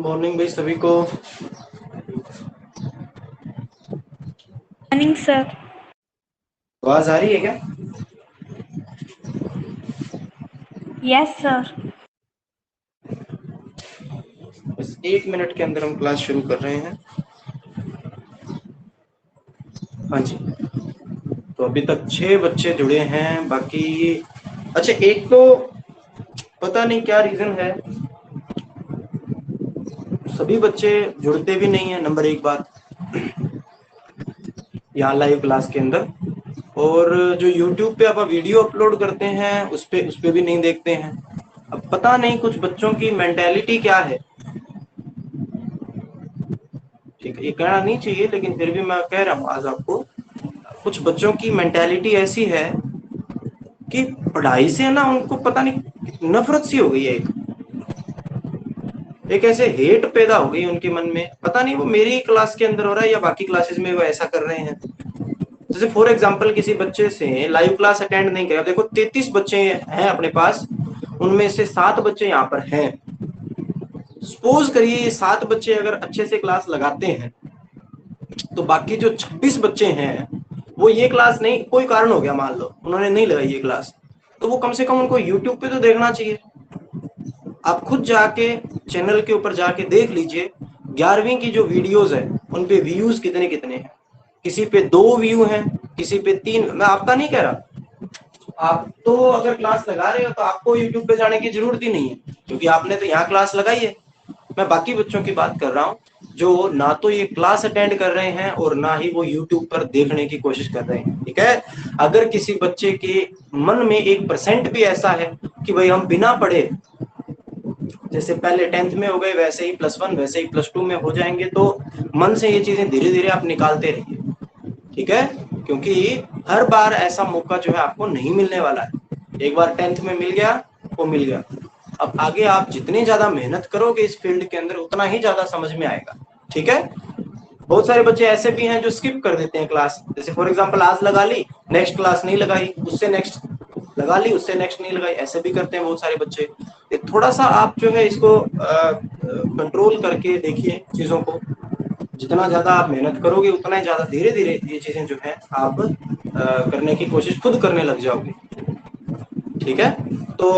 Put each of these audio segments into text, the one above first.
Morning भाई सभी को। Morning sir. आवाज आ रही है क्या? Yes sir. बस 1 मिनट के अंदर हम क्लास शुरू कर रहे हैं। हाँ जी। तो अभी तक 6 बच्चे जुड़े हैं, बाकी अच्छा एक तो पता नहीं क्या रीजन है, सभी बच्चे जुड़ते भी नहीं है। नंबर एक बात यहाँ लाइव क्लास के अंदर, और जो YouTube पे आप वीडियो अपलोड करते हैं उस पे भी नहीं देखते हैं। अब पता नहीं कुछ बच्चों की मेंटेलिटी क्या है। ठीक है, ये कहना नहीं चाहिए लेकिन फिर भी मैं कह रहा हूँ आज आपको। कुछ बच्चों की मेंटेलिटी ऐसी है कि पढ़ाई से ना उनको पता नहीं नफरत सी हो गई है। एक ऐसे हेट पैदा हो गई उनके मन में, पता नहीं वो मेरी क्लास के अंदर हो रहा है या बाकी क्लासेस में वो ऐसा कर रहे हैं। जैसे फॉर एग्जांपल किसी बच्चे से लाइव क्लास अटेंड नहीं किया, देखो 33 बच्चे हैं अपने पास, उनमें से 7 बच्चे यहाँ पर हैं। सपोज करिए ये 7 बच्चे अगर अच्छे से क्लास लगाते हैं तो बाकी जो 26 बच्चे हैं वो ये क्लास नहीं, कोई कारण हो गया मान लो उन्होंने नहीं लगाई ये क्लास, तो वो कम से कम उनको यूट्यूब पे तो देखना चाहिए। आप खुद जाके चैनल के ऊपर जाके देख लीजिए, 11वीं की जो वीडियोस है उन पे व्यूज कितने कितने हैं। किसी पे 2 व्यू हैं, किसी पे 3। मैं आपका नहीं कह रहा, आप तो अगर क्लास लगा रहे हो तो आपको यूट्यूब पे जाने की जरूरत ही नहीं है, क्योंकि आपने तो यहाँ क्लास लगाई है। मैं बाकी बच्चों की बात कर रहा हूँ जो ना तो ये क्लास अटेंड कर रहे हैं और ना ही वो यूट्यूब पर देखने की कोशिश कर रहे हैं। ठीक है, अगर किसी बच्चे के मन में 1% भी ऐसा है कि भाई हम बिना पढ़े, जैसे पहले 10th में हो गए वैसे ही +1 वैसे ही +2 में हो जाएंगे, तो मन से ये चीजें धीरे धीरे आप निकालते रहिए। ठीक है, क्योंकि हर बार ऐसा मौका जो है आपको नहीं मिलने वाला है। एक बार 10th में मिल गया वो मिल गया। अब आगे आप जितनी ज्यादा मेहनत करोगे इस फील्ड के अंदर उतना ही ज्यादा समझ में आएगा। ठीक है, बहुत सारे बच्चे ऐसे भी हैं जो स्किप कर देते हैं क्लास। जैसे फॉर एग्जांपल आज लगा ली, नेक्स्ट क्लास नहीं लगाई, उससे नेक्स्ट लगा ली, उससे नेक्स्ट नहीं लगाई, ऐसे भी करते हैं बहुत सारे बच्चे। थोड़ा सा आप जो है इसको कंट्रोल करके देखिए चीजों को। जितना ज्यादा आप मेहनत करोगे उतना ही ज्यादा धीरे धीरे ये चीजें जो है आप करने की कोशिश खुद करने लग जाओगे। ठीक है, तो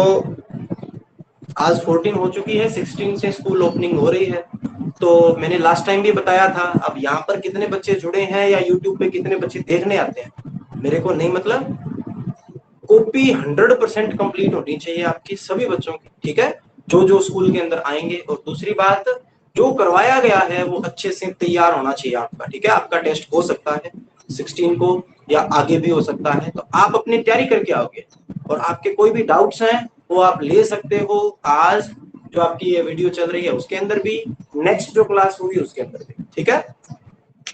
आज 14 हो चुकी है, 16 से स्कूल ओपनिंग हो रही है। तो मैंने लास्ट टाइम भी बताया था, अब यहाँ पर कितने बच्चे जुड़े हैं या यूट्यूब पे कितने बच्चे देखने आते हैं मेरे को नहीं मतलब, कॉपी 100% कंप्लीट होनी चाहिए आपकी सभी बच्चों की। ठीक है, जो जो स्कूल के अंदर आएंगे। और दूसरी बात, जो करवाया गया है वो अच्छे से तैयार होना चाहिए आपका। ठीक है, आपका टेस्ट हो सकता है 16 को या आगे भी हो सकता है, तो आप अपनी तैयारी करके आओगे। और आपके कोई भी डाउट्स हैं वो आप ले सकते हो आज जो आपकी ये वीडियो चल रही है उसके अंदर भी, नेक्स्ट जो क्लास होगी उसके अंदर भी। ठीक है,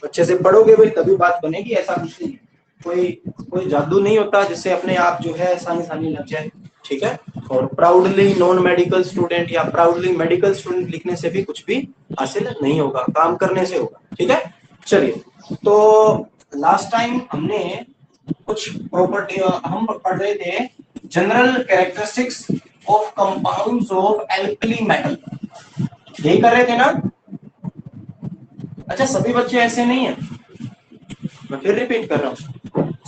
अच्छे से पढ़ोगे भाई तभी बात बनेगी, ऐसा कुछ नहीं। कोई कोई जादू नहीं होता जिससे अपने आप जो है आसानी लग जाए। ठीक है, और प्राउडली नॉन मेडिकल स्टूडेंट या प्राउडली मेडिकल स्टूडेंट लिखने से भी कुछ भी हासिल नहीं होगा, काम करने से होगा। ठीक है, चलिए। तो लास्ट टाइम हमने कुछ प्रॉपर्टी हम पढ़ रहे थे, general characteristics of compounds of alkali metal, यही कर रहे थे ना। अच्छा सभी बच्चे ऐसे नहीं है, मैं फिर रिपीट कर रहा हूँ,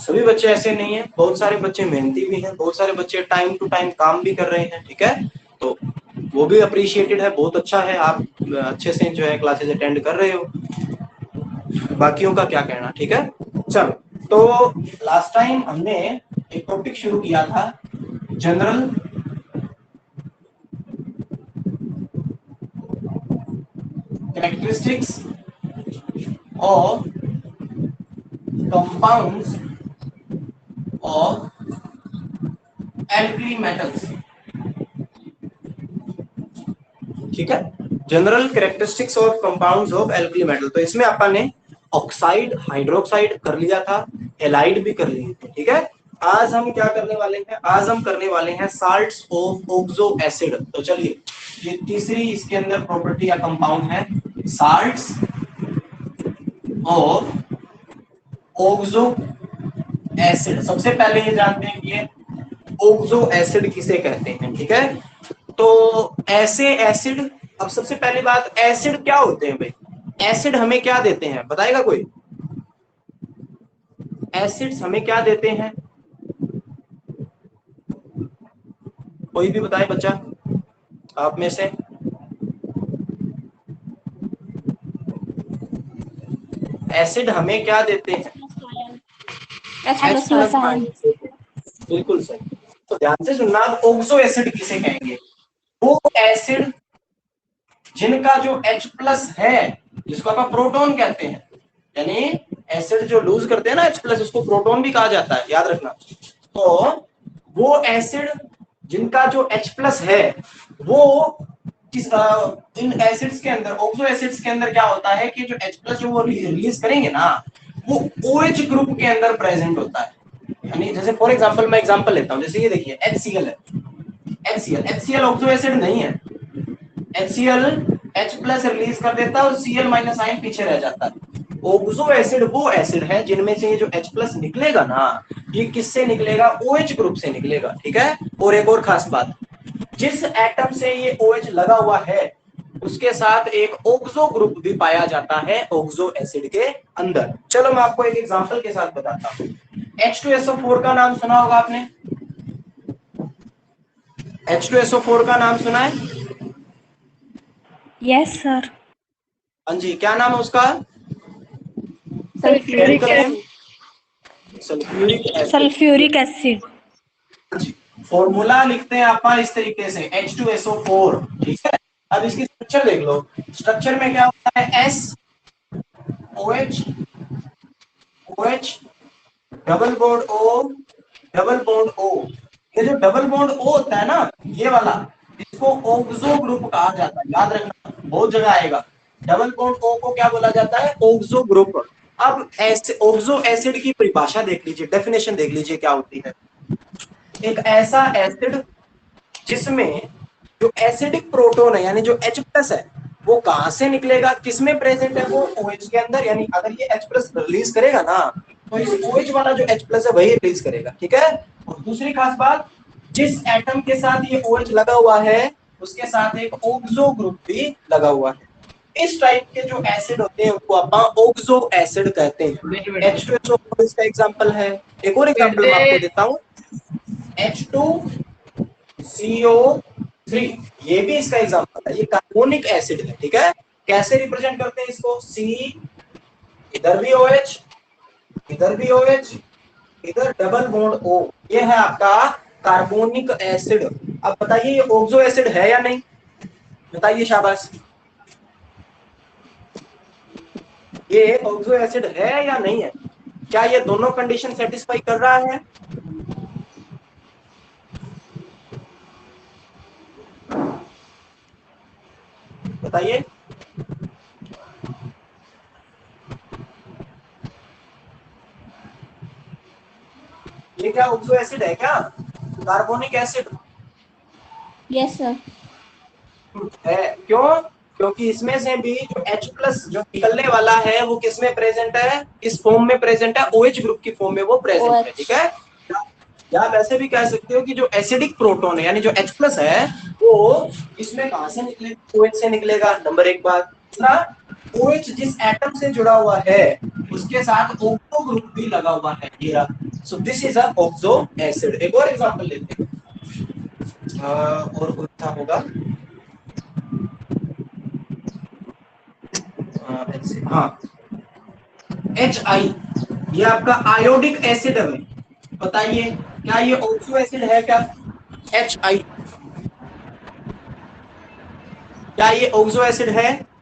सभी बच्चे ऐसे नहीं है, बहुत सारे बच्चे मेहनती भी हैं, बहुत सारे बच्चे टाइम टू टाइम काम भी कर रहे हैं। ठीक है, तो वो भी अप्रिशिएटेड है, बहुत अच्छा है, आप अच्छे से जो है क्लासेस अटेंड कर रहे हो। बाकियों का क्या कहना। ठीक है, चलो। तो लास्ट टाइम हमने एक टॉपिक शुरू किया था, general characteristics of compounds of alkali metals. ठीक है, general characteristics of compounds of alkali metal. तो इसमें अपन ने ऑक्साइड हाइड्रोक्साइड कर लिया था, एलाइड भी कर लिए थे। ठीक है, आज हम क्या करने वाले हैं, आज हम करने वाले हैं साल्ट्स ऑफ ऑक्सो एसिड। तो चलिए, ये तीसरी इसके अंदर प्रॉपर्टी या कंपाउंड है, साल्ट्स ऑफ ऑक्सो एसिड। सबसे पहले ये जानते हैं कि ये ऑक्सो एसिड किसे कहते हैं। ठीक है, तो ऐसे एसिड अब सबसे पहली बात, एसिड क्या होते हैं भाई? एसिड हमें क्या देते हैं, बताएगा कोई? एसिड्स हमें क्या देते हैं, कोई भी बताए बच्चा आप में से। एसिड हमें क्या देते हैं? H plus ion. बिल्कुल सही। तो ध्यान से सुनना, ऑक्सो एसिड किसे कहेंगे? वो एसिड जिनका जो H प्लस है, जिसको आप प्रोटॉन कहते हैं, यानी एसिड जो लूज करते हैं ना H प्लस, उसको प्रोटॉन भी कहा जाता है, याद रखना। तो वो एसिड जिनका जो H प्लस है, वो किस इन एसिड्स के अंदर, ऑक्सो एसिड्स के अंदर क्या होता है कि जो H प्लस जो वो रिलीज करेंगे ना, वो OH ग्रुप के अंदर प्रेजेंट होता है। यानी जैसे फॉर एग्जांपल, मैं एग्जांपल लेता हूं, जैसे ये देखिए HCl है, HCl ऑक्सो एसिड नहीं है। HCl H प्लस रिलीज कर देता है और Cl माइनस आयन पीछे रह जाता है। ऑक्सो एसिड वो एसिड है जिनमें से ये जो H प्लस निकलेगा ना, ये किससे निकलेगा? OH ग्रुप से निकलेगा, ठीक है। और एक और खास बात, जिस एटम से ये OH लगा हुआ है, उसके साथ एक ऑक्सो ग्रुप भी पाया जाता है ऑक्सो एसिड के अंदर। चलो मैं आपको एक एग्जांपल के साथ बताता हूँ। H2SO4 का नाम सुना होगा आपने? H2SO4 का नाम सुना है? Yes sir. हाँ जी, क्या नाम है उसका? Sulphuric sulphuric acid. Sulphuric acid. जी, फॉर्मूला लिखते हैं आप इस तरीके से H2SO4, ठीक है। अब इसकी स्ट्रक्चर देख लो। स्ट्रक्चर में क्या होता है? S OH OH double bond O double bond O। ये जो डबल बॉन्ड O होता है ना, ये वाला, इसको ऑक्सो ग्रुप कहा जाता है, याद रखना, बहुत जगह आएगा। डबल बॉन्ड O को क्या बोला जाता है? Oxo group. अब ऐसे ऑक्सो एसिड की परिभाषा देख लीजिए, डेफिनेशन देख लीजिए क्या होती है। एक ऐसा एसिड जिसमें जो एसिडिक प्रोटॉन है, यानी जो H प्लस है, वो कहां से निकलेगा, किसमें प्रेजेंट है? वो OH के अंदर। यानी अगर ये H प्लस रिलीज करेगा ना, तो इस OH वाला जो H प्लस है वही रिलीज करेगा, ठीक है। और दूसरी खास बात, जिस एटम के साथ ये OH लगा हुआ है, उसके साथ एक ऑक्सो ग्रुप भी लगा हुआ है। इस टाइप के जो एसिड होते हैं उनको आप ऑक्सो एसिड कहते हैं। H2SO4 इसका एग्जांपल है। एक और एग्जांपल मैं आपको देता हूं, H2CO3, ये भी इसका एग्जांपल है। ये कार्बोनिक एसिड है, ठीक है। कैसे रिप्रेजेंट करते हैं इसको? C, इधर भी OH, इधर भी OH, इधर डबल बॉन्ड O। ये है आपका कार्बोनिक एसिड। अब बताइए ये ऑक्सो एसिड है या नहीं? बताइए, शाबाश। ये ऑक्सो एसिड है या नहीं है? क्या ये दोनों कंडीशन सेटिस्फाई कर रहा है? बताइए। ये क्या ऑक्सो एसिड है क्या? Carbonic acid yes sir. है। क्यों? क्योंकि इसमें से भी जो H प्लस जो निकलने वाला है, वो किस में प्रेजेंट है? इस फॉर्म में प्रेजेंट है, OH ग्रुप की फॉर्म में वो प्रेजेंट है, ठीक है। या आप ऐसे भी कह सकते हो कि जो एसिडिक प्रोटॉन है, यानी जो H प्लस है, वो इसमें कहां से निकलेगा? OH से निकलेगा, नंबर एक बात। दूसरा, OH जिस एटम से जुड़ा हुआ है, उसके साथ ऑक्सो ग्रुप भी लगा हुआ है, ये so this is a oxo acid. एक और एग्जांपल लेते हैं, और कौन सा होगा? हाँ, HI, ये आपका आयोडिक एसिड है भाई। बताइए, क्या ये ऑक्सो एसिड है क्या? HI, क्या ये ऑक्सो एसिड है?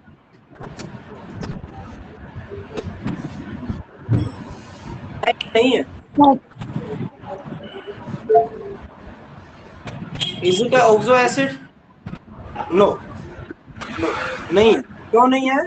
नहीं है। Is it oxo acid? No, no, नहीं। क्यों नहीं है?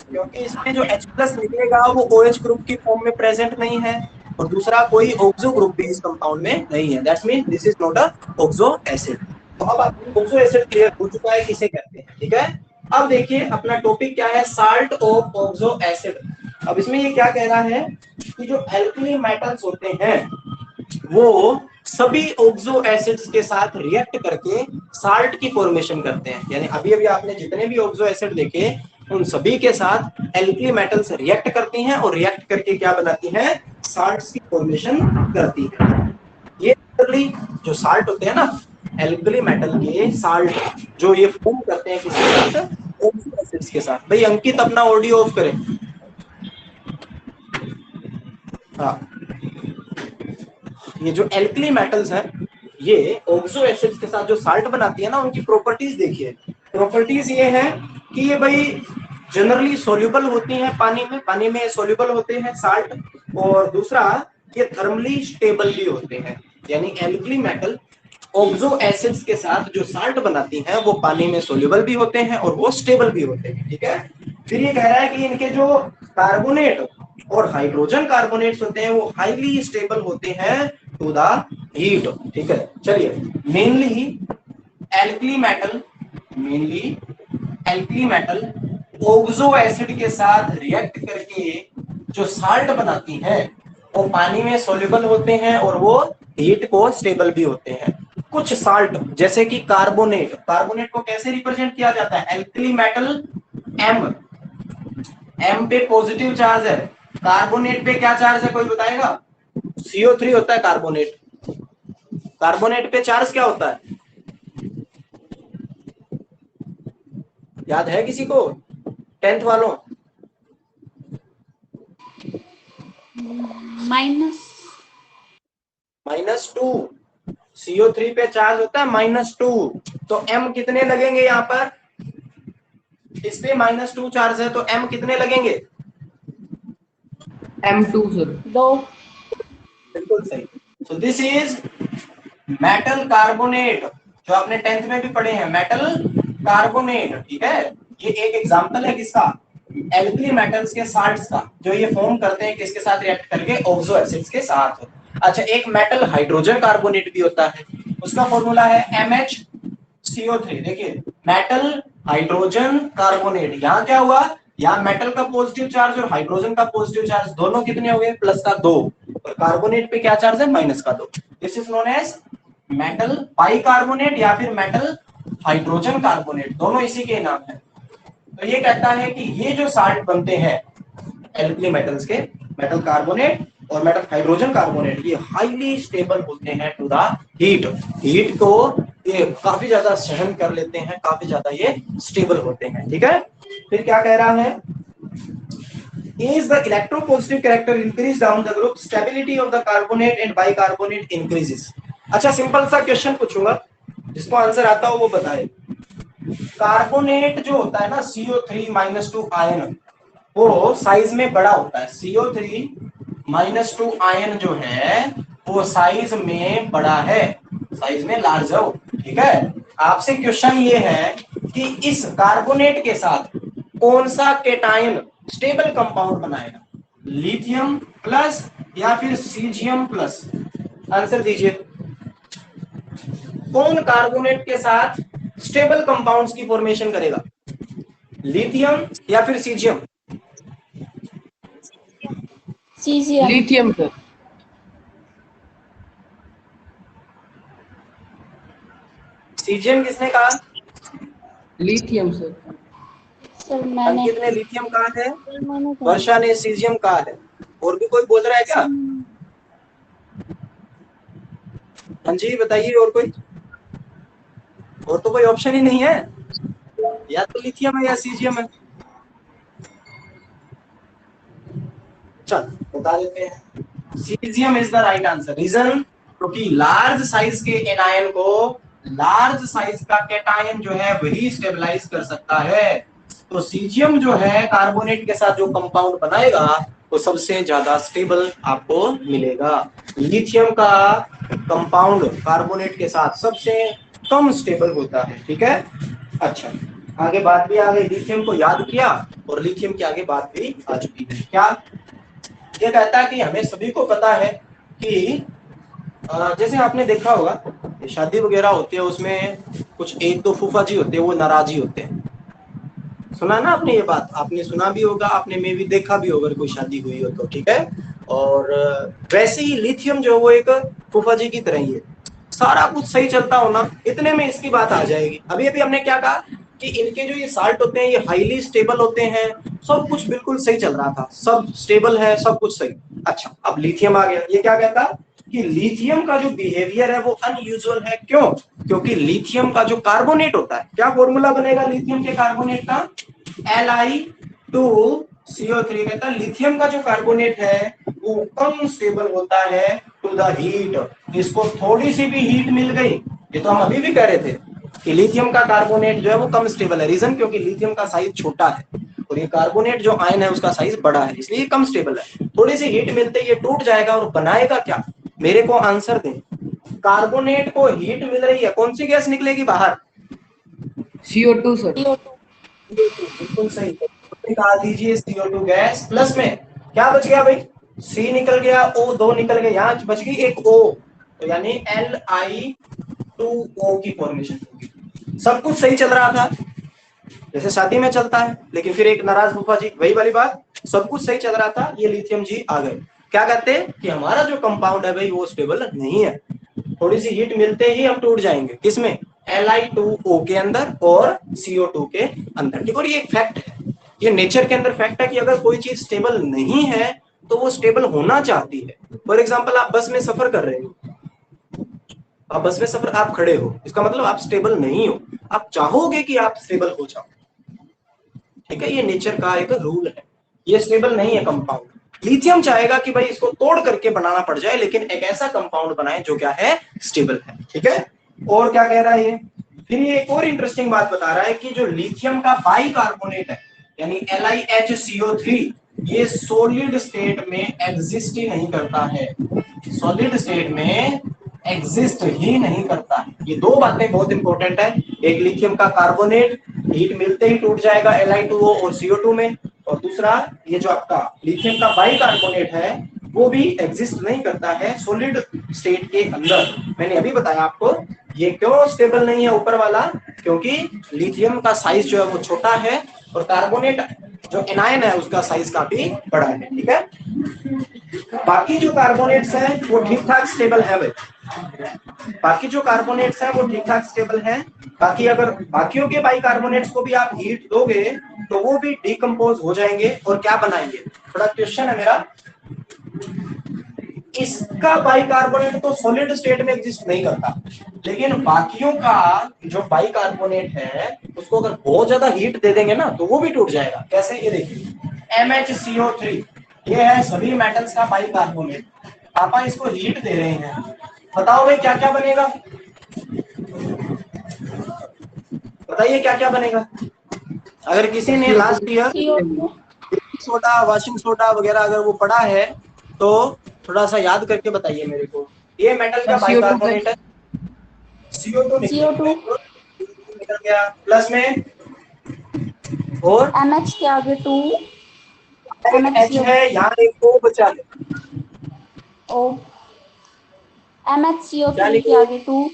क्योंकि इसमें जो H प्लस निकलेगा वो OH ग्रुप की फॉर्म में प्रेजेंट नहीं है, और दूसरा कोई ऑक्सो ग्रुप भी इस कंपाउंड में नहीं है। That's mean this is not a oxo acid. तो अब आपको ऑक्सो एसिड क्लियर हो चुका है किसे कहते हैं, ठीक है। अब देखिए अपना टॉपिक क्या है, साल्ट ऑफ ऑक्सो एसिड। अब इसमें ये क्या कह रहा है कि जो एल्कली मेटल्स होते हैं वो सभी ऑक्सो एसिड्स के साथ रिएक्ट करके साल्ट की फॉर्मेशन करते हैं। यानी अभी अभी आपने जितने भी ऑक्सो एसिड देखे उन सभी के साथ एल्कली मेटल्स रिएक्ट करती हैं और रिएक्ट करके क्या बनाती हैं, साल्ट्स की फॉर्मेशन करती है। ये जो साल्ट होते हैं ना, एल्कली मेटल के साल्ट जो ये फॉर्म करते हैं किसके साथ, ऑक्सो एसिड्स के साथ। भाई अंकित अपना ऑडियो ऑफ करें। हाँ, ये जो एल्कली मेटल्स हैं ये ऑक्सो एसिड्स के साथ जो साल्ट बनाती है ना, उनकी प्रॉपर्टीज देखिए। प्रॉपर्टीज ये है कि ये भाई जनरली सोल्यूबल होती हैं पानी में सोल्यूबल होते हैं साल्ट, और दूसरा ये थर्मली स्टेबल भी होते हैं। यानी एल्कली मेटल ऑक्सो एसिड्स के साथ जो साल्ट बनाती हैं वो पानी में सोल्यूबल भी होते हैं और वो स्टेबल भी होते हैं। ठीक है, फिर ये कह रहा है कि इनके जो कार्बोनेट और हाइड्रोजन कार्बोनेट्स होते हैं वो हाईली स्टेबल होते हैं टू द हीट। ठीक है, चलिए mainly alkali metal oxo acid के साथ रिएक्ट करके जो साल्ट बनाती हैं वो पानी में सोल्यूबल होते हैं और वो हीट को स्टेबल भी होते हैं। कुछ साल्ट जैसे कि कार्बोनेट को कैसे रिप्रेजेंट किया जाता है, एल्कली मेटल एम पे पॉजिटिव चार्ज है, कार्बोनेट पे क्या चार्ज है कोई बताएगा, CO3 होता है कार्बोनेट पे चार्ज क्या होता है, याद है किसी को, 10th वालों? -2। CO3 पे चार्ज होता है -2, तो M कितने लगेंगे यहाँ पर, इस पे -2 चार्ज है तो M कितने लगेंगे, M2 सर। 2। बिल्कुल सही। So this is metal carbonate, जो आपने 10th में भी पढ़े हैं, मेटल कार्बोनेट। ठीक है, ये एक एग्जांपल है किसका, एल्कली मेटल्स के साल्ट्स का, जो ये फॉर्म करते हैं किसके साथ रिएक्ट करके, ऑक्सो एसिड्स के साथ। अच्छा, एक मेटल हाइड्रोजन कार्बोनेट भी होता है, उसका फॉर्मूला है MHCO3। देखिए मेटल हाइड्रोजन कार्बोनेट, यहाँ क्या हुआ, यहाँ मेटल का पॉजिटिव चार्ज और हाइड्रोजन का पॉजिटिव चार्ज दोनों कितने हो गए, +2, और कार्बोनेट पे क्या चार्ज है, -2। This is known as metal bicarbonate या फिर मेटल हाइड्रोजन कार्बोनेट, दोनों इसी के नाम है। तो ये कहता है कि ये जो साल्ट बनते हैं एल्कली मेटल्स के, मेटल कार्बोनेट और मेटल हाइड्रोजन कार्बोनेट, ये हाईली स्टेबल होते हैं टू द हीट को ये काफी ज्यादा सहन कर लेते हैं, काफी ज्यादा ये स्टेबल होते हैं। ठीक है, फिर क्या कह रहा है, is the electropositive character increase down the group, stability of the carbonate and bicarbonate increases। अच्छा, सिंपल सा क्वेश्चन पूछूंगा, जिसको आंसर आता हो वो बताए। कार्बोनेट जो होता है ना, CO3-2 आयन, वो साइज में बड़ा होता है। CO3-2 आयन जो है वो साइज में बड़ा है, साइज में लार्ज है। ठीक है, आपसे क्वेश्चन ये है कि इस कार्बोनेट के साथ कौन सा केटायन स्टेबल कंपाउंड बनाएगा, लिथियम प्लस या फिर सीजियम प्लस, आंसर दीजिए। कौन कार्बोनेट के साथ स्टेबल कंपाउंड्स की फॉर्मेशन करेगा, लिथियम या फिर सीजियम? Lithium sir. सीजियम किसने कहा, लिथियम सर। सर मैंने, अंकित ने लिथियम कहा है, वर्षा ने सीजियम कहा है, और भी कोई बोल रहा है क्या? हाँ जी बताइए, और कोई, और तो कोई ऑप्शन ही नहीं है, या तो लिथियम है या सीजियम है। चल बता देते हैं, caesium is the right answer. Reason, क्योंकि लार्ज साइज के एनायन को लार्ज साइज का कैटायन जो है वही स्टेबलाइज कर सकता है। तो सीजियम जो है कार्बोनेट के साथ जो कंपाउंड बनाएगा वो सबसे ज्यादा स्टेबल आपको मिलेगा। लिथियम का कंपाउंड कार्बोनेट के साथ सबसे कम स्टेबल होता है। ठीक है, अच्छा आगे बात भी आ गई, लिथियम को याद किया और लिथियम की आगे बात भी आ चुकी है। क्या ये कहता है कि हमें सभी को पता है कि जैसे आपने देखा होगा शादी वगैरह होती है, उसमें कुछ 1-2 फूफा जी होते हैं, वो नाराजी होते हैं। सुना ना आपने ये बात, आपने सुना भी होगा, आपने में भी देखा भी होगा कोई शादी हुई हो तो। ठीक है, और वैसे ही लिथियम जो वो एक फूफा जी की तरह ही है, सारा कुछ सही चलता होना, इतने में इसकी बात आ जाएगी। अभी अभी हमने क्या कहा कि इनके जो ये साल्ट होते हैं ये हाईली स्टेबल होते हैं, सब कुछ बिल्कुल सही चल रहा था, सब स्टेबल है, सब कुछ सही। अच्छा, अब लिथियम आ गया। ये क्या कहता कि लिथियम का जो बिहेवियर है वो अनयूजुअल है। क्यों? क्योंकि लिथियम का जो कार्बोनेट होता है, क्या फॉर्मूला बनेगा लिथियम के कार्बोनेट का? Li2CO3। कहता है लिथियम का जो कार्बोनेट है वो कम स्टेबल होता है टू द हीट। इसको थोड़ी सी भी हीट मिल गई, ये तो हम अभी भी कह रहे थे कि लिथियम का कार्बोनेट जो है वो कम स्टेबल है। रीजन क्योंकि लिथियम का साइज छोटा है और ये कार्बोनेट जो आयन है उसका साइज बड़ा है, इसलिए कम स्टेबल है। थोड़ी सी हीट मिलते ही ये टूट जाएगा और बनाएगा क्या? मेरे को आंसर दें। कार्बोनेट को हीट मिल रही है, कौन सी गैस निकलेगी बाहर? CO2 sir. बिल्कुल सही। निकाल दीजिए CO2 गैस, प्लस में क्या बच गया भाई? C निकल गया, O2 निकल गया, यहाँ बच गई एक O, तो यानी Li2O की फॉर्मेशन होगी। सब कुछ सही चल रहा था जैसे शादी में चलता है, लेकिन फिर एक नाराज फूफा जी, वही वाली बात, सब कुछ सही चल रहा था, ये लिथियम जी आ गए। क्या कहते हैं कि हमारा जो कंपाउंड है भाई वो स्टेबल नहीं है, थोड़ी सी हीट मिलते ही हम टूट जाएंगे। किसमें? Li2O के अंदर और CO2 के अंदर। और ये एक फैक्ट है, ये नेचर के अंदर फैक्ट है कि अगर कोई चीज स्टेबल नहीं है तो वो स्टेबल होना चाहती है। फॉर एग्जाम्पल, आप बस में सफर कर रहे हो, आप बस में सफर, आप खड़े हो, इसका मतलब आप स्टेबल नहीं हो, आप चाहोगे कि आप स्टेबल हो जाओ। ठीक है, ये नेचर का एक रूल है, ये स्टेबल नहीं है कंपाउंड। लिथियम चाहेगा कि भाई इसको तोड़ करके बनाना पड़ जाए, लेकिन एक ऐसा कंपाउंड बनाए जो क्या है? स्टेबल है। ठीक है, और क्या कह रहा है ये? फिर ये एक और इंटरेस्टिंग बात बता रहा है कि जो लिथियम का बाई कार्बोनेट है यानी LiHCO3, ये सॉलिड स्टेट में एग्जिस्ट ही नहीं करता है, सॉलिड स्टेट में एग्जिस्ट ही नहीं करता। ये दो बातें बहुत इंपॉर्टेंट है। एक, लिथियम का कार्बोनेट हीट मिलते ही टूट जाएगा Li2O और CO2 में, और दूसरा ये जो आपका लिथियम का बाई कार्बोनेट है वो भी एग्जिस्ट नहीं करता है सॉलिड स्टेट के अंदर। मैंने अभी बताया आपको ये क्यों स्टेबल नहीं है ऊपर वाला, क्योंकि लिथियम का साइज जो है वो छोटा है और कार्बोनेट जो एनायन है उसका साइज काफी बड़ा है। ठीक है, बाकी जो कार्बोनेट्स हैं वो ठीक ठाक स्टेबल है भाई, बाकी जो कार्बोनेट्स हैं वो ठीक ठाक स्टेबल हैं। बाकी अगर बाकियों के बाई कार्बोनेट्स को भी आप हीट दोगे तो वो भी डिकम्पोज हो जाएंगे और क्या बनाएंगे? थोड़ा क्वेश्चन है मेरा, इसका बाई कार्बोनेट तो सॉलिड स्टेट में एग्जिस्ट नहीं करता, लेकिन बाकियों का जो बाई कार्बोनेट है उसको अगर बहुत ज्यादा हीट दे देंगे ना तो वो भी टूट जाएगा। कैसे? ये देखिए MHCO3, ये है सभी मेटल्स का बाई कार्बोनेट। पापा इसको हीट दे रहे हैं, बताओ भाई क्या क्या बनेगा? बताइए क्या क्या बनेगा? अगर किसी ने last year soda, washing soda वगैरह अगर वो पढ़ा है तो थोड़ा सा याद करके बताइए मेरे को। ये मेटल का बाई कार्बोनेट है, CO2 निकल गया, प्लस में और MH के आगे 2 H है, यहाँ एक O बचा है, O MHCO3 के आगे 2।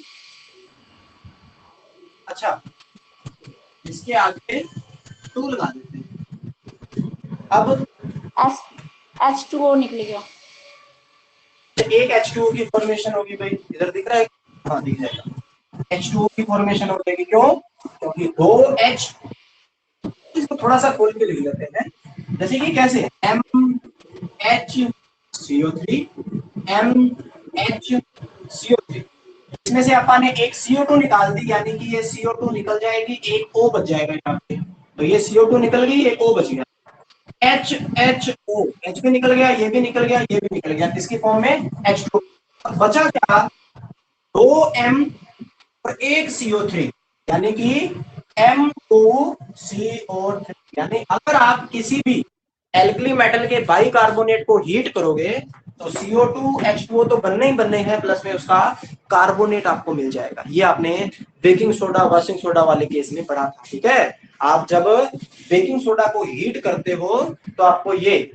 अच्छा, इसके आगे 2 लगा देते हैं। अब H2O निकल गया, एक H2O की फॉर्मेशन होगी भाई, इधर दिख रहा है? हाँ दिख जाएगा, H2O की फॉर्मेशन हो जाएगी। क्यों? क्योंकि 2 H, इसको थोड़ा सा खोल के लिख लेते हैं, जैसे कि कैसे MHCO3 MHCO3, इसमें से अपन ने एक CO2 निकाल दी, यानी कि ये CO2 निकल जाएगी, एक O बच जाएगा यहाँ पे, तो ये CO2 निकल गई, एक O बच गया। HHO, H भी निकल गया, ये भी निकल गया, ये भी निकल गया, किसकी फॉर्म में? H2। बचा क्या? 2M और एक CO3, यानी कि M2CO3। यानी अगर आप किसी भी एल्कली मेटल के बाई कार्बोनेट को हीट करोगे तो CO2 H2O तो बनने ही बनने हैं, प्लस में उसका कार्बोनेट आपको मिल जाएगा। ये आपने बेकिंग सोडा, वॉशिंग सोडा वाले केस में पढ़ा था। ठीक है, आप जब बेकिंग सोडा को हीट करते हो तो आपको ये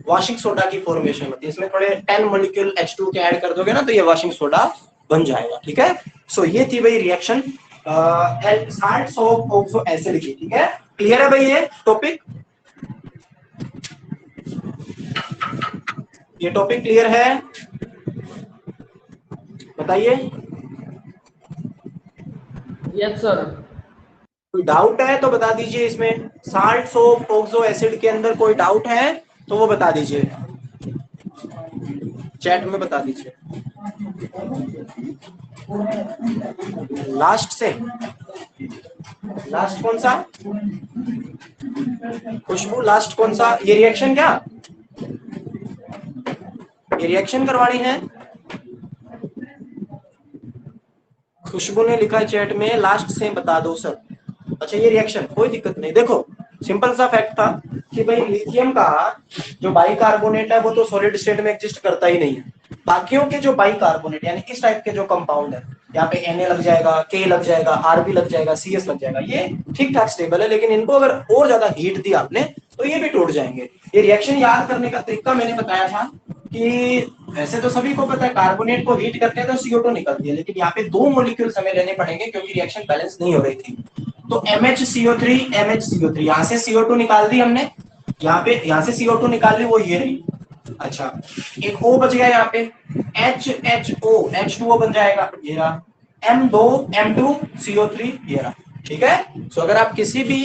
वॉशिंग सोडा की फॉर्मेशन होती है, इसमें थोड़े 10 मॉलिक्यूल H2 के ऐड कर दोगे ना तो ये वॉशिंग सोडा बन जाएगा। ठीक है, सो ये थी भाई reaction salts of oxo acid की। ठीक है, क्लियर है भाई ये टॉपिक? ये टॉपिक क्लियर है? बताइए। Yes sir. कोई डाउट है तो बता दीजिए। इसमें साल्ट, सोप, ऑक्सो एसिड के अंदर कोई डाउट है तो वो बता दीजिए, चैट में बता दीजिए। लास्ट से लास्ट कौन सा? खुशबू लास्ट कौन सा? ये रिएक्शन क्या? ये रिएक्शन करवानी है? खुशबू ने लिखा है चैट में लास्ट से बता दो सर। अच्छा ये रिएक्शन, कोई दिक्कत नहीं। देखो सिंपल सा फैक्ट था कि भाई लिथियम का जो बाइकार्बोनेट है वो तो सॉलिड स्टेट में एग्जिस्ट करता ही नहीं है। बाकियों के जो बाइकार्बोनेट यानी इस टाइप के जो कंपाउंड है, यहाँ पे Na लग जाएगा, K लग जाएगा, Rb लग जाएगा, CS लग जाएगा, ये ठीक ठाक स्टेबल है। लेकिन इनको अगर और ज्यादा हीट दी आपने तो ये भी टूट जाएंगे। ये रिएक्शन याद करने का तरीका मैंने बताया था कि वैसे तो सभी को पता है कार्बोनेट को हीट करते हैं तो CO2 निकलती है, लेकिन यहाँ पे दो मॉलिक्यूल्स हमें लेने पड़ेंगे क्योंकि रिएक्शन बैलेंस नहीं हो रही थी। तो MHCO3 MHCO3, यहाँ से CO2 निकाल दी हमने, यहाँ से CO2 निकाल ली, वो ये रही। अच्छा एक O बच गया यहाँ पे, HHO H2O बन जाएगा, ये रहा। M2 CO3, ये रहा। ठीक है। सो अगर आप किसी भी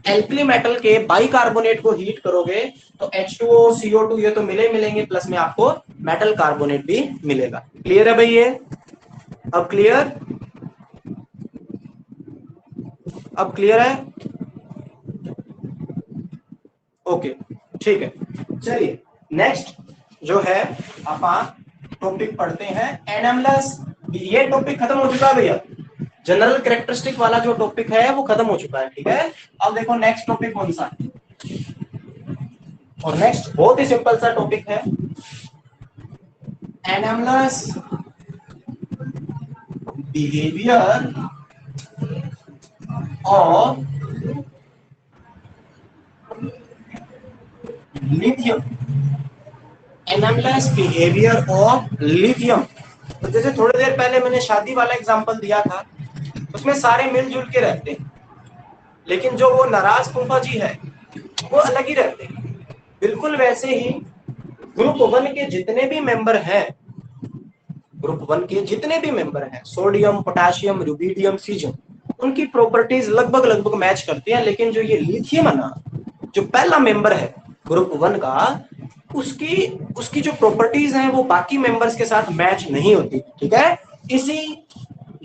एल्कली मेटल के बाइकार्बोनेट को हीट करोगे तो H2O CO2 ये तो मिलेंगे, प्लस में आपको मेटल कार्बोनेट भी मिलेगा। क्लियर है भाई? ये अब क्लियर? अब क्लियर है? ओके ठीक है। चलिए नेक्स्ट जो है अपन टॉपिक पढ़ते हैं एनामलस। ये टॉपिक खत्म हो चुका है भैया, जनरल कैरेक्टरिस्टिक वाला जो टॉपिक है वो खत्म हो चुका है। ठीक है। अब देखो नेक्स्ट टॉपिक कौन सा है, और नेक्स्ट बहुत ही सिंपल सा टॉपिक है anomalous behaviour of lithium. Anomalous behaviour of lithium. तो जैसे थोड़ी देर पहले मैंने शादी वाला एग्जांपल दिया था, उसमें सारे मिलजुल के रहते हैं, लेकिन जो वो नाराज फूफा जी है वो अलग ही रहते हैं। बिल्कुल वैसे ही ग्रुप 1 के जितने भी मेंबर हैं, ग्रुप 1 के जितने भी मेंबर हैं, सोडियम, पोटेशियम, रुबिडियम, सीजियम, उनकी प्रॉपर्टीज लगभग मैच करती हैं। लेकिन जो ये लिथियम है ना, जो पहला मेंबर है ग्रुप 1 का, उसकी जो प्रॉपर्टीज हैं वो बाकी मेंबर्स के साथ मैच नहीं होती। ठीक है। इसी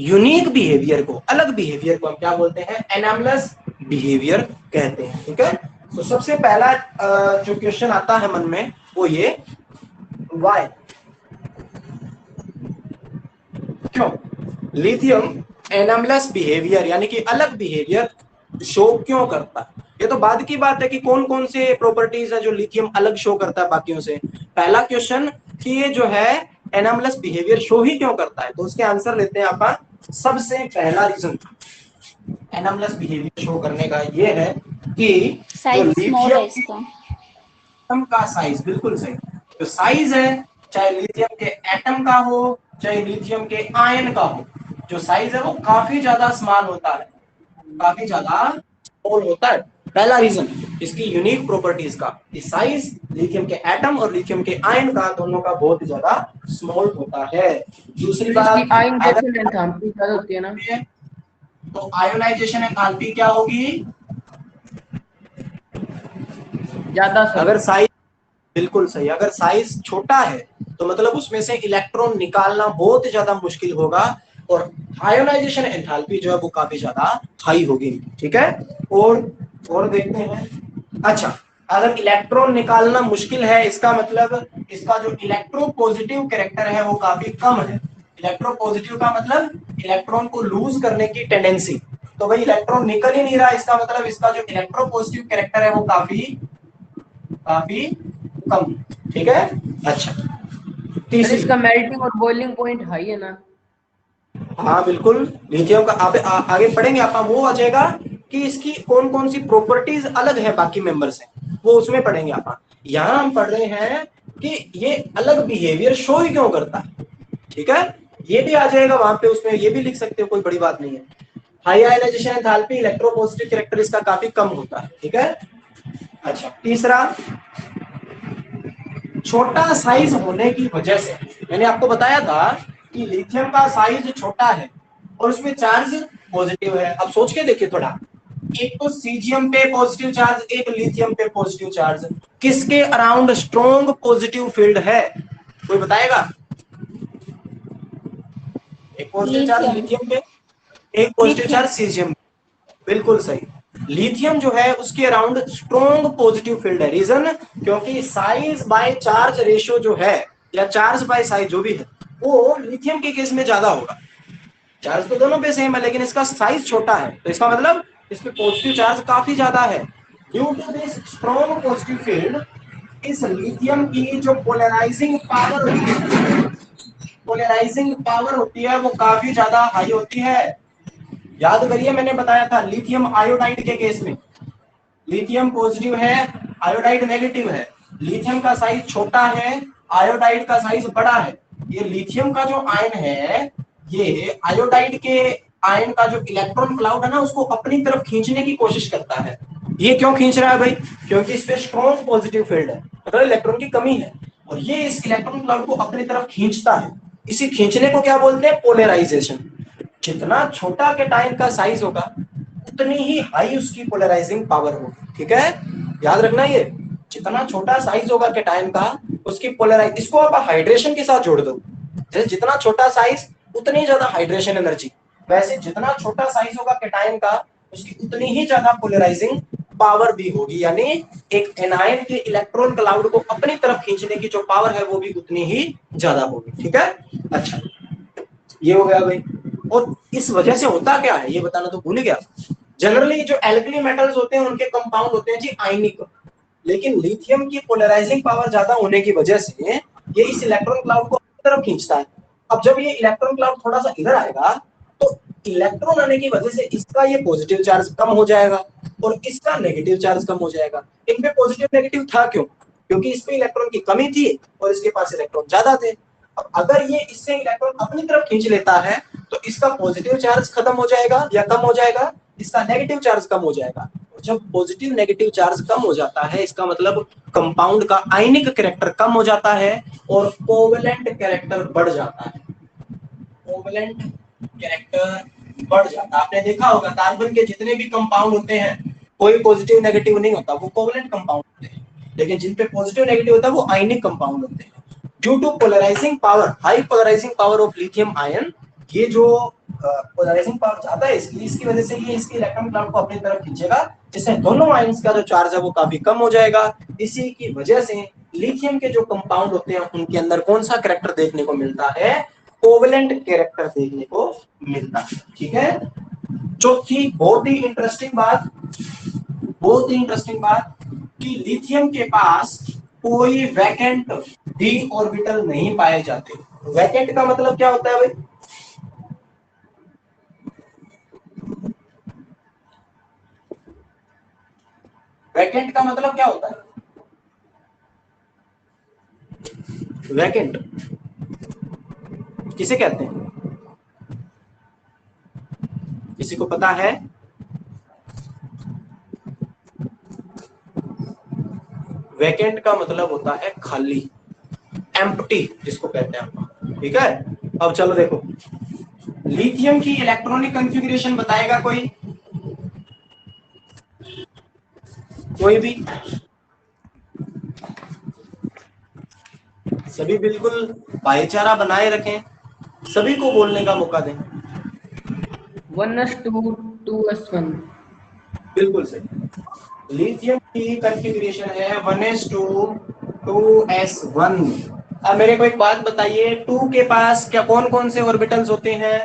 यूनिक बिहेवियर को, अलग बिहेवियर को हम क्या बोलते हैं? एनामलस बिहेवियर कहते हैं। ठीक है। तो सबसे पहला जो क्वेश्चन आता है मन में वो ये, व्हाई, क्यों लिथियम एनामलस बिहेवियर यानी कि अलग बिहेवियर शो क्यों करता है? ये तो बाद की बात है कि कौन कौन से प्रॉपर्टीज है जो लिथियम अलग शो करता है बाकियों से। पहला क्वेश्चन कि ये जो है एनामलस बिहेवियर शो ही क्यों करता है, तो उसके आंसर लेते हैं अपन। सबसे पहला रीजन एनामलस बिहेवियर शो करने का ये है कि साइज स्मॉल है इसका। एटम का साइज, बिल्कुल सही, जो साइज है चाहे लिथियम के एटम का हो चाहे लिथियम के आयन का हो, जो साइज है वो काफी ज्यादा स्मॉल होता है, काफी ज्यादा स्मॉल होता है। पहला रीजन इसकी यूनिक प्रॉपर्टीज का, साइज लिथियम के एटम और लिथियम के आयन का दोनों का बहुत ज्यादा स्मॉल होता है। दूसरी बात, आयनाइजेशन एंथैल्पी ज्यादा होती है ना, तो आयोनाइजेशन एंथैल्पी क्या होगी? ज्यादा। अगर साइज, बिल्कुल सही, अगर साइज छोटा है तो मतलब उसमें से इलेक्ट्रॉन निकालना बहुत ज्यादा मुश्किल होगा और आयोनाइजेशन एंथैल्पी जो है वो काफी ज्यादा हाई होगी। ठीक है। और देखते हैं। अच्छा, अगर इलेक्ट्रॉन निकालना मुश्किल है इसका मतलब इसका जो इलेक्ट्रोपॉजिटिव कैरेक्टर है वो काफी कम है। इलेक्ट्रोपॉजिटिव का मतलब इलेक्ट्रॉन को लूज करने की टेंडेंसी, तो भाई इलेक्ट्रॉन निकल ही नहीं रहा, इसका मतलब इसका जो इलेक्ट्रोपॉजिटिव कैरेक्टर है वो काफी कम। ठीक है। अच्छा, तीसरी, इसका मेल्टिंग और बॉइलिंग पॉइंट हाई है ना। हाँ बिल्कुल, लिथियम का आगे पढ़ेंगे आप, वो आ जाएगा कि इसकी कौन कौन सी प्रॉपर्टीज अलग है बाकी मेंबर से, वो उसमें पढ़ेंगे आप। यहाँ हम पढ़ रहे हैं कि ये अलग बिहेवियर शो ही क्यों करता है। ठीक है। ये भी आ जाएगा वहां पे, उसमें ये भी लिख सकते हो, कोई बड़ी बात नहीं है। High ionization enthalpy, electropositive character इसका काफी कम होता है। ठीक है। अच्छा, तीसरा छोटा साइज होने की वजह से, मैंने आपको बताया था कि लिथियम का साइज छोटा है और उसमें चार्ज पॉजिटिव है। अब सोच के देखिए थोड़ा, एक तो सीजियम पे पॉजिटिव चार्ज, एक लिथियम पे पॉजिटिव चार्ज, किसके अराउंड स्ट्रॉन्ग पॉजिटिव फील्ड है, कोई बताएगा? एक पॉजिटिव चार्ज लिथियम। लिथियम पे, एक पॉजिटिव लिथियम। Charge caesium. बिल्कुल सही। लिथियम जो है उसके अराउंड स्ट्रॉन्ग पॉजिटिव फील्ड है। रीजन, क्योंकि साइज बाय चार्ज रेशियो जो है, या चार्ज बाय साइज जो भी है, वो लिथियम के केस में ज्यादा होगा। चार्ज तो दोनों पे सेम है लेकिन इसका साइज छोटा है, तो इसका मतलब इस पे पॉजिटिव चार्ज काफी ज्यादा है। Due to this strong positive field, इस लिथियम की जो पोलराइजिंग पावर होती है, पोलराइजिंग पावर होती है वो काफी ज्यादा हाई होती है। याद करिए मैंने बताया था लिथियम आयोडाइड के केस में, लिथियम पॉजिटिव है, आयोडाइड नेगेटिव है। लिथियम का साइज छोटा है, आयोडाइड का साइज बड़ा है। ये लिथियम का जो आयन है, ये आयोडाइड के आयन का जो इलेक्ट्रॉन क्लाउड है ना, उसको अपनी तरफ खींचने की कोशिश करता है। ये क्यों खींच रहा है भाई? क्योंकि इस पे स्ट्रॉन्ग पॉजिटिव फील्ड है, मतलब इलेक्ट्रॉन की कमी है, और ये इस इलेक्ट्रॉन क्लाउड को अपनी तरफ खींचता है। इसी खींचने को क्या बोलते हैं? पोलराइजेशन। जितना छोटा केटाइन का साइज होगा उतनी ही हाई उसकी पोलराइजिंग पावर होगी। ठीक है, याद रखना ये, जितना छोटा साइज होगा केटाइन का, उसकी पोलराइज, इसको आप हाइड्रेशन के साथ जोड़ दो। जैसे जितना छोटा साइज उतनी ज्यादा हाइड्रेशन एनर्जी, वैसे जितना छोटा साइज होगा केटाइन का उसकी उतनी ही ज्यादा पोलराइजिंग पावर भी होगी। यानी एक एनायन के इलेक्ट्रॉन क्लाउड को अपनी तरफ खींचने की जो पावर है वो भी उतनी ही ज्यादा होगी। ठीक है, अच्छा ये हो गया भाई। और इस वजह से होता क्या है ये बताना तो भूल गया। जनरली जो एल्कली मेटल्स होते हैं उनके कंपाउंड होते हैं जी आयनिक, लेकिन लिथियम की पोलराइजिंग पावर ज्यादा होने की वजह से ये इस इलेक्ट्रॉन क्लाउड को अपनी तरफ खींचता है। अब जब ये इलेक्ट्रॉन क्लाउड थोड़ा सा इधर आएगा तो इलेक्ट्रॉन आने की वजह से इसका ये पॉजिटिव चार्ज कम हो जाएगा और इसका नेगेटिव चार्ज कम हो जाएगा। इनपे पॉजिटिव नेगेटिव था क्यों? क्योंकि इस पे इलेक्ट्रॉन की कमी थी और इसके पास इलेक्ट्रॉन ज्यादा थे। अब अगर ये इससे इलेक्ट्रॉन अपनी तरफ खींच लेता है तो इसका पॉजिटिव चार्ज खत्म हो जाएगा या कम हो जाएगा, इसका नेगेटिव चार्ज कम हो जाएगा। जब पॉजिटिव नेगेटिव चार्ज कम हो जाता है इसका मतलब कंपाउंड का आयनिक कैरेक्टर कम हो जाता है और कोवेलेंट कैरेक्टर बढ़ जाता है। कोवेलेंट कैरेक्टर बढ़ जाता है। आपने देखा होगा कार्बन के जितने भी कंपाउंड होते हैं कोई पॉजिटिव नेगेटिव नहीं होता, वो कोवेलेंट कंपाउंड होते हैं, लेकिन जिन पे पॉजिटिव नेगेटिव होता है वो आयनिक कंपाउंड होते हैं। Due to polarizing power, high polarizing power of lithium ion, ये जो पोलराइजिंग पावर ज्यादा है इसकी वजह से ये इसके इलेक्ट्रॉन क्लाउड को अपनी तरफ खींचेगा, जिससे दोनों आयन्स का जो चार्ज है वो काफी कम हो जाएगा। इसी की वजह से लिथियम के जो कंपाउंड होते हैं उनके अंदर कौन सा कैरेक्टर देखने को मिलता है? कोवेलेंट कैरेक्टर देखने को मिलता है। ठीक है, चौथी बहुत ही इंटरेस्टिंग बात, बहुत ही इंटरेस्टिंग बात कि लिथियम के पास कोई वैकेंट डी ऑर्बिटल नहीं पाए जाते। वैकेंट का मतलब क्या होता है भाई? वैकेंट का मतलब क्या होता है? वैकेंट किसे कहते हैं? किसी को पता है? वैकेंट का मतलब होता है खाली, एम्प्टी जिसको कहते हैं। ठीक है, अब चलो देखो लिथियम की इलेक्ट्रॉनिक कॉन्फ़िगरेशन बताएगा कोई? कोई भी? सभी बिल्कुल भाईचारा बनाए रखें, सभी को बोलने का मौका दें। 1s2 2s1। बिल्कुल सही। लिथियम की कॉन्फ़िगरेशन है 1s2 2s1। अब मेरे को एक बात बताइए, 2 के पास क्या कौन कौन से ऑर्बिटल्स होते हैं?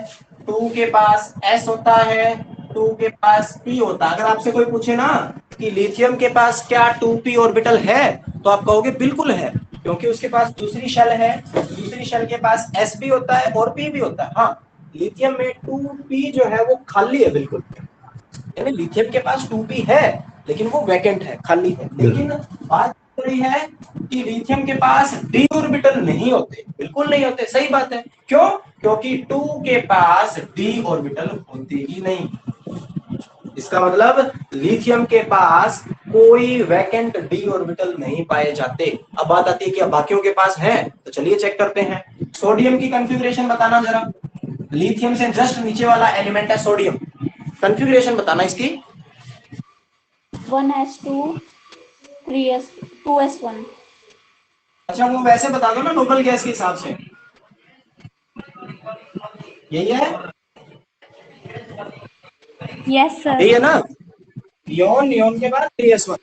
2 के पास s होता है, 2 के पास p होता है। अगर आपसे कोई पूछे ना कि लिथियम के पास क्या 2p ऑर्बिटल है तो आप कहोगे बिल्कुल है, क्योंकि उसके पास दूसरी शेल है, दूसरी शेल के पास s भी होता है और p भी होता है। हाँ, लिथियम में 2p जो है वो खाली है बिल्कुल, यानी लिथियम के पास 2p है लेकिन वो वैकेंट है, खाली है। लेकिन बात हो रही है कि लिथियम के पास d ऑर्बिटल नहीं होते, बिल्कुल नहीं होते। सही बात है, क्यों? क्योंकि 2 के पास d ऑर्बिटल होते ही नहीं। इसका मतलब लिथियम के पास कोई वैकेंट डी ऑर्बिटल नहीं पाए जाते। अब बात आती है कि अब बाकियों के पास है, तो चलिए चेक करते हैं। सोडियम की कॉन्फ़िगरेशन बताना जरा, लिथियम से जस्ट नीचे वाला एलिमेंट है सोडियम, कॉन्फ़िगरेशन बताना इसकी। 1s2 3s 2s1। अच्छा वो वैसे बता दो ना नोबल गैस के हिसाब से, यही है, यस सर। यही है ना, नियोन, नियोन के बाद 3s1।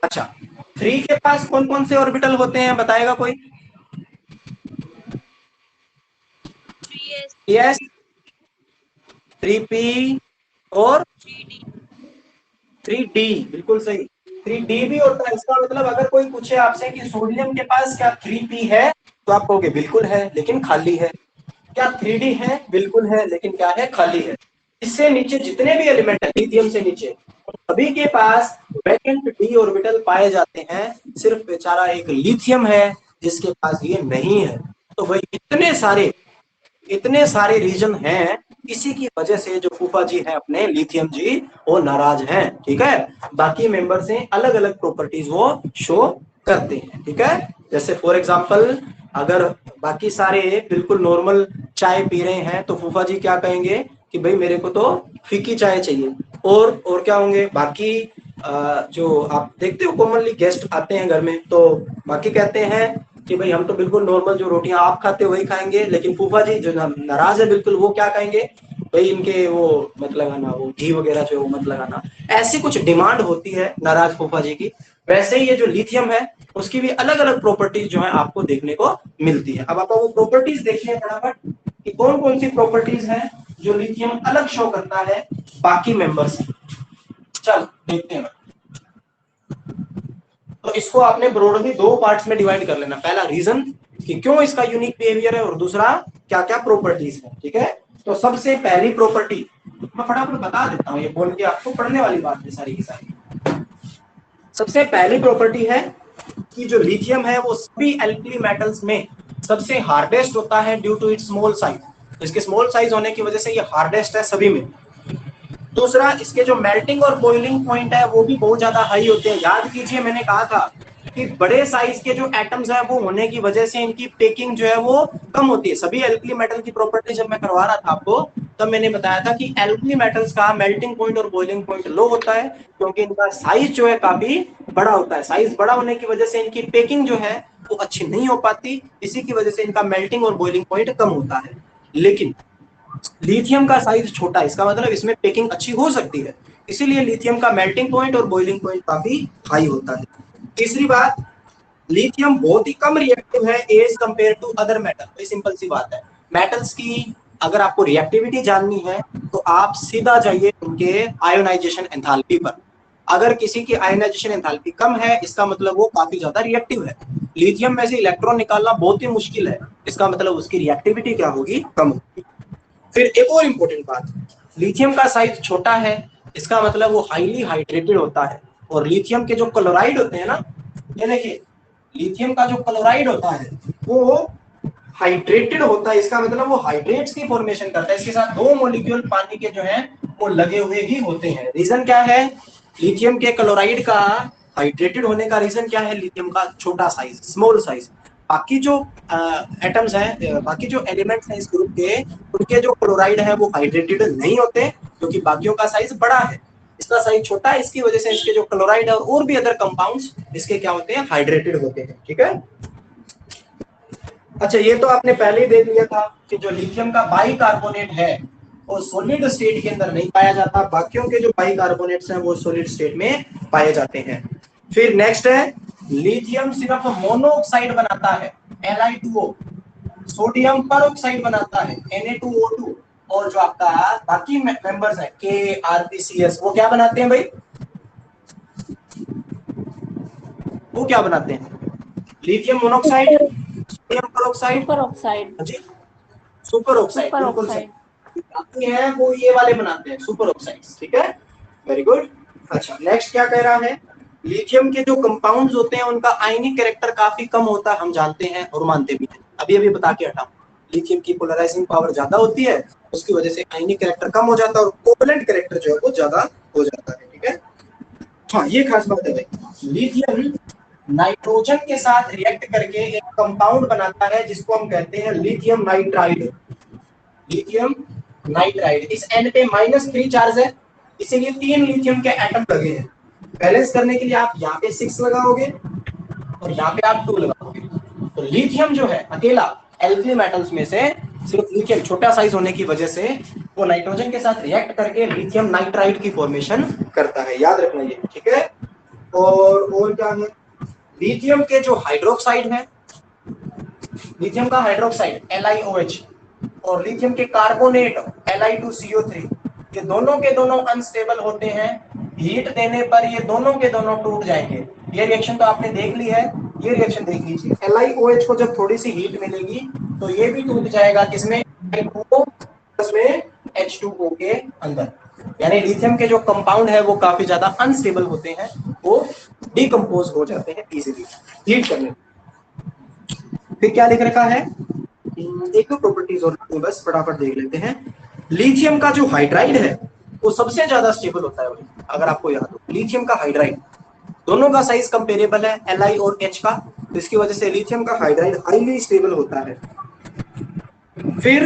अच्छा 3 के पास कौन कौन से ऑर्बिटल होते हैं बताएगा कोई? 3s, 3p और 3d, बिल्कुल सही, 3d भी होता है। इसका मतलब अगर कोई पूछे आपसे कि सोडियम के पास क्या 3p है, तो आप कहोगे बिल्कुल है लेकिन खाली है। क्या 3d है? बिल्कुल है लेकिन क्या है? खाली है। इससे नीचे जितने भी एलिमेंट है लिथियम से नीचे, सभी के पास वैकेंट डी ऑर्बिटल पाए जाते हैं। सिर्फ बेचारा एक लिथियम है जिसके पास ये नहीं है। तो भाई इतने सारे रीजन हैं, इसी की वजह से जो फूफा जी हैं अपने लिथियम जी, वो नाराज हैं। ठीक है, बाकी मेंबर से अलग अलग प्रॉपर्टीज वो शो करते हैं। ठीक है, जैसे फॉर एग्जांपल अगर बाकी सारे बिल्कुल नॉर्मल चाय पी रहे हैं तो फूफा जी क्या कहेंगे कि भाई मेरे को तो फीकी चाय चाहिए। और क्या होंगे बाकी, जो आप देखते हो कॉमनली गेस्ट आते हैं घर में, तो बाकी कहते हैं कि भाई हम तो बिल्कुल नॉर्मल जो रोटियां आप खाते हो वही खाएंगे, लेकिन फूफा जी जो नाराज है बिल्कुल, वो क्या कहेंगे, भाई इनके वो मत लगाना, वो घी वगैरह जो वो मत लगाना। ऐसी कुछ डिमांड होती है नाराज फूफा जी की। वैसे ही ये जो लिथियम है उसकी भी अलग अलग प्रॉपर्टीज जो है आपको देखने को मिलती है। अब आप वो प्रॉपर्टीज देखिए फटाफट कि कौन कौन सी प्रॉपर्टीज है जो लिथियम अलग शो करता है बाकी मेंबर्स से। चल देखते हैं। तो इसको आपने ब्रॉडली दो पार्ट्स में डिवाइड कर लेना, पहला रीजन कि क्यों इसका यूनिक बिहेवियर है, और दूसरा क्या क्या प्रॉपर्टीज है। ठीक है, तो सबसे पहली प्रॉपर्टी मैं फटाफट बता देता हूँ, ये बोल के आपको पढ़ने वाली बात है सारी की सारी। सबसे पहली प्रॉपर्टी है कि जो लिथियम है वो सभी एल्कली मेटल्स में सबसे हार्डेस्ट होता है due to its small size. इसके स्मॉल साइज होने की वजह से ये हार्डेस्ट है सभी में। दूसरा, इसके जो मेल्टिंग और बॉइलिंग पॉइंट है वो भी बहुत ज्यादा हाई होते हैं। याद कीजिए मैंने कहा था कि बड़े साइज के जो एटम्स हैं वो होने की वजह से इनकी पेकिंग जो है वो कम होती है। सभी एल्कली मेटल की प्रॉपर्टी जब मैं करवा रहा था आपको, तब मैंने बताया था कि एल्कली मेटल्स का मेल्टिंग पॉइंट और बॉइलिंग पॉइंट लो होता है क्योंकि इनका साइज जो है काफी बड़ा होता है। साइज बड़ा होने की वजह से इनकी पेकिंग जो है वो अच्छी नहीं हो पाती, इसी की वजह से इनका मेल्टिंग और बॉइलिंग पॉइंट कम होता है। लेकिन लिथियम का साइज छोटा है, इसका मतलब इसमें पेकिंग अच्छी हो सकती है, इसीलिए लिथियम का मेल्टिंग पॉइंट और बॉइलिंग पॉइंट काफी हाई होता है। तीसरी बात, लिथियम बहुत ही कम रिएक्टिव है as compare to other metal. Simple सी बात है, मेटल्स की अगर आपको रिएक्टिविटी जाननी है तो आप सीधा जाइए उनके आयोनाइजेशन एंथैल्पी पर। अगर किसी की आयोनाइजेशन एंथैल्पी कम है इसका मतलब वो काफी ज्यादा रिएक्टिव है। लिथियम में से इलेक्ट्रॉन निकालना बहुत ही मुश्किल है, इसका मतलब उसकी रिएक्टिविटी क्या होगी, कम होगी। फिर एक और इंपॉर्टेंट बात, लिथियम का साइज छोटा है इसका मतलब वो हाईली हाइड्रेटेड होता है। और लिथियम के जो क्लोराइड होते हैं ना, ये देखिए लिथियम का जो क्लोराइड होता है वो हाइड्रेटेड होता है, इसका मतलब वो हाइड्रेट्स की फॉर्मेशन करता है। इसके साथ दो मॉलिक्यूल पानी के जो है वो लगे हुए ही होते हैं। रीजन क्या है लिथियम के क्लोराइड का हाइड्रेटेड होने का? रीजन क्या है, लिथियम का छोटा साइज, स्मॉल साइज। बाकी जो एटम्स हैं, बाकी जो एलिमेंट्स हैं इस ग्रुप के, उनके जो क्लोराइड है वो हाइड्रेटेड नहीं होते क्योंकि बाकियों का साइज बड़ा है, इसका साइज छोटा है, इसकी वजह से इसके जो क्लोराइड है और भी अदर कंपाउंड्स इसके क्या होते हैं, हाइड्रेटेड होते हैं। ठीक है, अच्छा ये तो आपने पहले ही देख लिया था कि जो लिथियम का बाइकार्बोनेट है वो सॉलिड स्टेट के अंदर नहीं पाया जाता, बाकियों के जो बाइकार्बोनेट्स हैं वो सॉलिड स्टेट में पाए जाते हैं। फिर नेक्स्ट है, लिथियम सिर्फ मोनोऑक्साइड बनाता है Li2O, सोडियम परऑक्साइड बनाता है Na2O2, और जो आपका बाकी मेंबर्स है KrPCS वो क्या बनाते हैं भाई, वो क्या बनाते हैं, lithium monoxide, sodium peroxide, super oxide. जी सुपर ऑक्साइड, सुपर बिल्कुल सही। ऑक्साइड। बाकी है वो ये वाले बनाते हैं सुपर ऑक्साइड्स। ठीक है, वेरी गुड। अच्छा नेक्स्ट क्या कह रहा है, लिथियम के जो कंपाउंड्स होते हैं उनका आयनिक कैरेक्टर काफी कम होता है, हम जानते हैं और मानते भी हैं। अभी अभी बता के हटा, लिथियम की पोलराइजिंग पावर ज्यादा होती है, उसकी वजह से आयनिक कैरेक्टर कम हो जाता है और कोवलेंट कैरेक्टर जो है वो ज्यादा हो जाता है। ठीक है, हाँ ये खास बात है भाई, लिथियम नाइट्रोजन के साथ रिएक्ट करके एक कंपाउंड बनाता है जिसको हम कहते हैं लिथियम नाइट्राइड। लिथियम नाइट्राइड, इस एन पे -3 चार्ज है, इसीलिए 3 लिथियम के एटम लगे हैं। बैलेंस करने के लिए आप यहाँ पे 6 लगाओगे और यहाँ पे आप 2 लगाओगे। तो लिथियम जो है अकेला एल्कली मेटल्स में से सिर्फ लिथियम छोटा साइज होने की वजह से वो नाइट्रोजन के साथ रिएक्ट करके लिथियम नाइट्राइड की फॉर्मेशन करता है, याद रखना ये, ठीक है। और क्या है, लिथियम के जो हाइड्रोक्साइड है, लिथियम का हाइड्रोक्साइड LiOH और लिथियम के कार्बोनेट Li2CO3, ये दोनों के दोनों अनस्टेबल होते हैं। हीट देने पर ये दोनों के दोनों टूट जाएंगे। ये रिएक्शन तो आपने देख ली है, ये रिएक्शन देख लीजिए। LiOH को जब थोड़ी सी हीट मिलेगी तो ये भी टूट जाएगा, किसमें, में H2O के अंदर। यानी लिथियम के जो कंपाउंड है वो काफी ज्यादा अनस्टेबल होते हैं, वो डिकम्पोज हो जाते हैं इजीली हीट करने। फिर क्या लिख रखा है, एक दो प्रॉपर्टीज और बस फटाफट देख लेते हैं। लिथियम का जो हाइड्राइड है वो सबसे ज्यादा स्टेबल होता है भाई, अगर आपको याद हो। लिथियम का हाइड्राइड, दोनों का साइज कंपेरेबल है Li और H का, तो इसकी वजह से लिथियम का हाइड्राइड हाईली स्टेबल होता है। फिर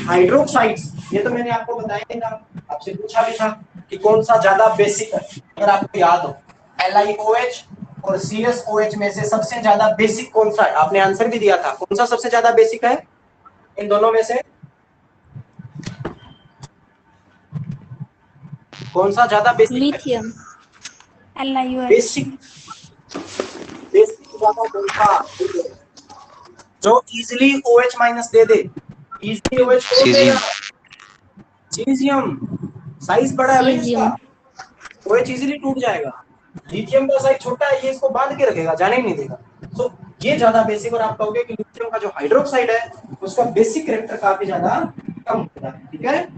हाइड्रोक्साइड्स, ये तो मैंने आपको बताया था, आपसे पूछा भी था कि कौन सा ज्यादा बेसिक है, अगर आपको याद हो LiOH और CSOH में से सबसे ज्यादा बेसिक कौन सा है, आपने आंसर भी दिया था, कौन सा सबसे ज्यादा बेसिक है इन दोनों में से, कौन सा ज्यादा बेसिक है? Lithium LiOH। बेसिक, बेसिक ज्यादा कौन सा जो इजीली OH माइनस दे दे, इजीली OH कौन देगा, सीजियम, साइज बड़ा है भाई इसका, OH इजीली टूट जाएगा। लिथियम का साइज छोटा है, ये इसको बांध के रखेगा, जाने ही नहीं देगा। तो ये ज्यादा बेसिक, और आप कहोगे कि लिथियम का जो हाइड्रोक्साइड है उसका बेसिक कैरेक्टर काफी ज्यादा कम होता है, ठीक है।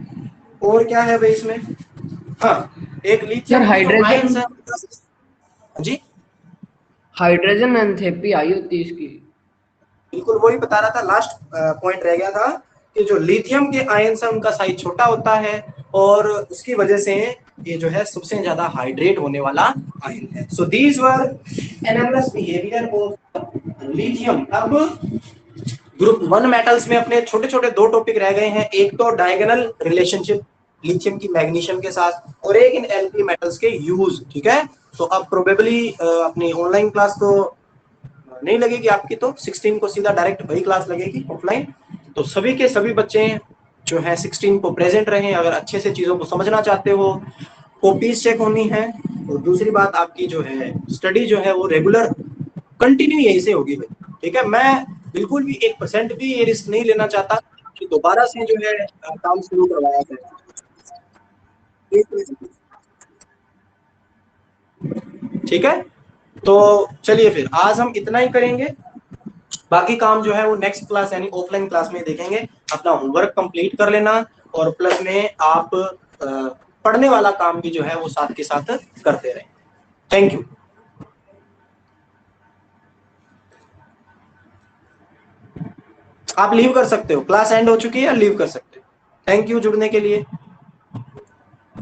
और क्या है भाई इसमें, हाँ एक लिथियम हाइड्रोजन, जी हाइड्रोजन एंथैल्पी आई होती है इसकी, बिल्कुल वही बता रहा था, लास्ट पॉइंट रह गया था कि जो लिथियम के आयंस है उनका साइज छोटा होता है और उसकी वजह से ये जो है सबसे ज्यादा हाइड्रेट होने वाला आयन है। So these were analysis behaviour of lithium. अब ग्रुप 1 मेटल्स में अपने छोटे छोटे 2 टॉपिक रह गए हैं, एक तो डायगोनल रिलेशनशिप लिथियम की मैग्नीशियम के साथ और एक इन एल्कली मेटल्स के यूज, ठीक है। तो अब प्रोबेबली अपनी ऑनलाइन क्लास तो नहीं लगेगी आपकी, तो 16 को सीधा डायरेक्ट वही क्लास लगेगी ऑफलाइन। तो सभी के सभी बच्चे जो है 16 को प्रेजेंट रहें, अगर अच्छे से चीजों को समझना चाहते हो, कॉपीज चेक होनी है, और दूसरी बात आपकी जो है स्टडी जो है वो रेगुलर कंटिन्यू यही से होगी भाई, ठीक है। मैं बिल्कुल भी 1% भी ये रिस्क नहीं लेना चाहता कि दोबारा से जो है काम शुरू करवाया जाए, ठीक है। तो चलिए फिर आज हम इतना ही करेंगे, बाकी काम जो है वो नेक्स्ट क्लास यानी ऑफलाइन क्लास में देखेंगे। अपना होमवर्क कंप्लीट कर लेना और प्लस में आप पढ़ने वाला काम भी जो है वो साथ के साथ करते रहें। Thank you. आप लीव कर सकते हो, क्लास एंड हो चुकी है, लीव कर सकते हो। थैंक यू जुड़ने के लिए।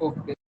ओके।